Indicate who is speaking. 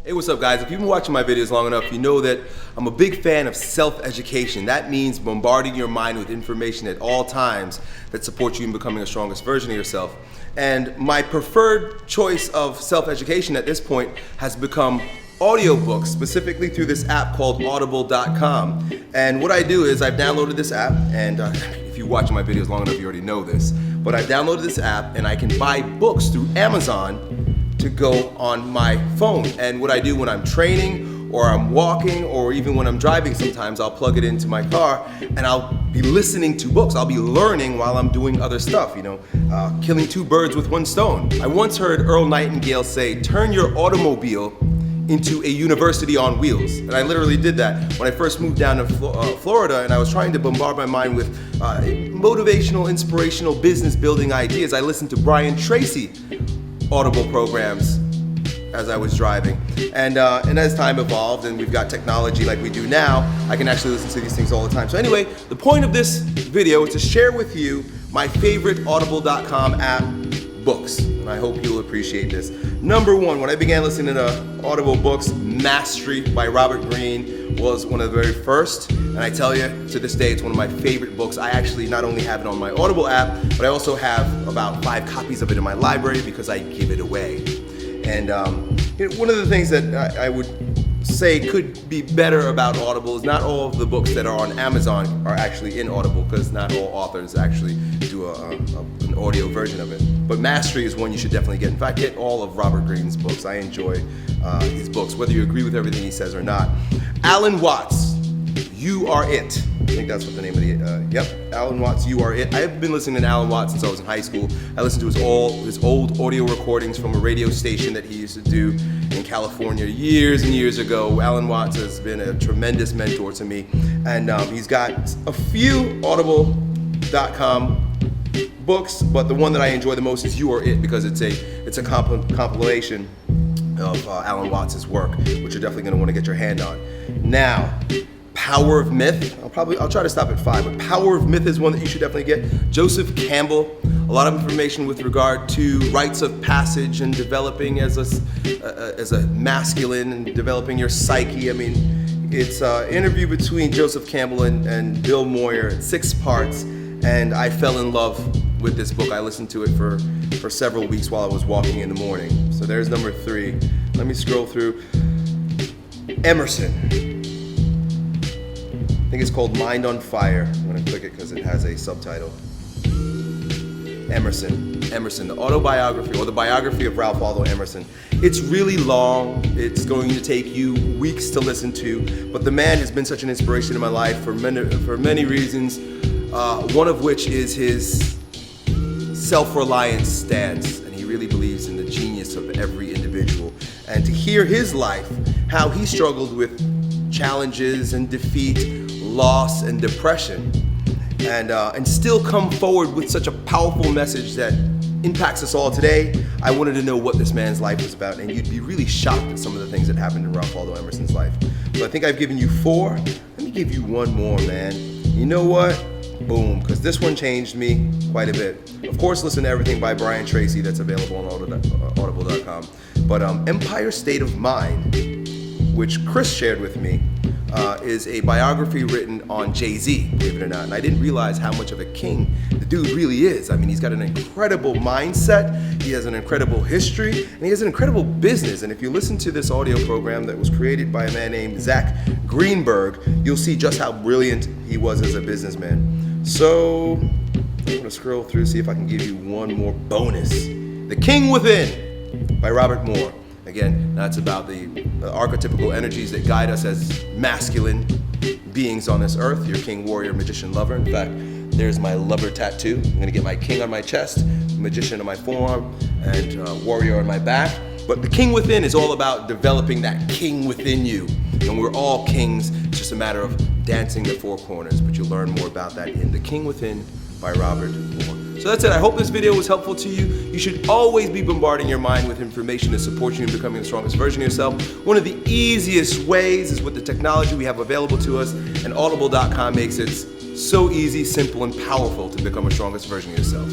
Speaker 1: Hey, what's up guys? If you've been watching my videos long enough, you know that I'm a big fan of self-education. That means bombarding your mind with information at all times that supports you in becoming a strongest version of yourself. And my preferred choice of self-education at this point has become audiobooks, specifically through this app called Audible.com. And what I do is I've downloaded this app, and if you watch my videos long enough, you already know this, but I've downloaded this app and I can buy books through Amazon to go on my phone. And what I do when I'm training or I'm walking or even when I'm driving, sometimes I'll plug it into my car and I'll be listening to books. I'll be learning while I'm doing other stuff, killing two birds with one stone. I once heard Earl Nightingale say, "Turn your automobile into a university on wheels." And I literally did that when I first moved down to Florida, and I was trying to bombard my mind with motivational, inspirational, business building ideas. I listened to Brian Tracy Audible programs as I was driving, and as time evolved and we've got technology like we do now, I can actually listen to these things all the time. So anyway, the point of this video is to share with you my favorite Audible.com app books, and I hope you'll appreciate this. Number one, when I began listening to Audible books, Maastricht by Robert Greene was one of the very first, and I tell you, to this day, it's one of my favorite books. I actually not only have it on my Audible app, but I also have about 5 copies of it in my library because I give it away. And one of the things that I would say could be better about Audible is not all of the books that are on Amazon are actually in Audible, because not all authors actually do an audio version of it. But Maastricht is one you should definitely get. In fact, get all of Robert Greene's books. I enjoy his books, whether you agree with everything he says or not. Alan Watts, You Are It. I think that's what the name of the, Alan Watts, You Are It. I've been listening to Alan Watts since I was in high school. I listened to his old audio recordings from a radio station that he used to do in California years and years ago. Alan Watts has been a tremendous mentor to me, and he's got a few Audible.com books, but the one that I enjoy the most is You Are It, because it's a compilation of Alan Watts' work, which you're definitely going to want to get your hand on. Now, Power of Myth. I'll try to stop at 5, but Power of Myth is one that you should definitely get. Joseph Campbell, a lot of information with regard to rites of passage and developing as a masculine and developing your psyche. I mean, it's an interview between Joseph Campbell and Bill Moyer, 6 parts, and I fell in love with this book. I listened to it for several weeks while I was walking in the morning. So there's number 3. Let me scroll through. Emerson. I think it's called Mind on Fire. I'm going to click it because it has a subtitle. Emerson, the autobiography, or the biography of Ralph Waldo Emerson. It's really long. It's going to take you weeks to listen to, but the man has been such an inspiration in my life for many reasons, one of which is his self-reliance stance, and he really believes in the genius of every individual. And to hear his life, how he struggled with challenges and defeat, loss and depression, and still come forward with such a powerful message that impacts us all today. I wanted to know what this man's life was about, and you'd be really shocked at some of the things that happened in Ralph Waldo Emerson's life. So I think I've given you 4. Let me give you one more, man. You know what? Boom, because this one changed me quite a bit. Of course, listen to everything by Brian Tracy that's available on Audible.com. But Empire State of Mind, which Chris shared with me, is a biography written on Jay-Z, believe it or not. And I didn't realize how much of a king the dude really is. I mean, he's got an incredible mindset, he has an incredible history, and he has an incredible business. And if you listen to this audio program that was created by a man named Zach Greenberg, you'll see just how brilliant he was as a businessman. So I'm gonna scroll through, see if I can give you one more bonus. The King Within by Robert Moore. Again, that's about the archetypical energies that guide us as masculine beings on this earth. Your king, warrior, magician, lover. In fact, there's my lover tattoo. I'm gonna get my king on my chest, magician on my forearm, and warrior on my back. But the King Within is all about developing that king within you. And we're all kings. It's just a matter of dancing the 4 corners. But you'll learn more about that in The King Within by Robert Moore. So that's it. I hope this video was helpful to you. You should always be bombarding your mind with information to support you in becoming the strongest version of yourself. One of the easiest ways is with the technology we have available to us, and Audible.com makes it so easy, simple, and powerful to become a strongest version of yourself.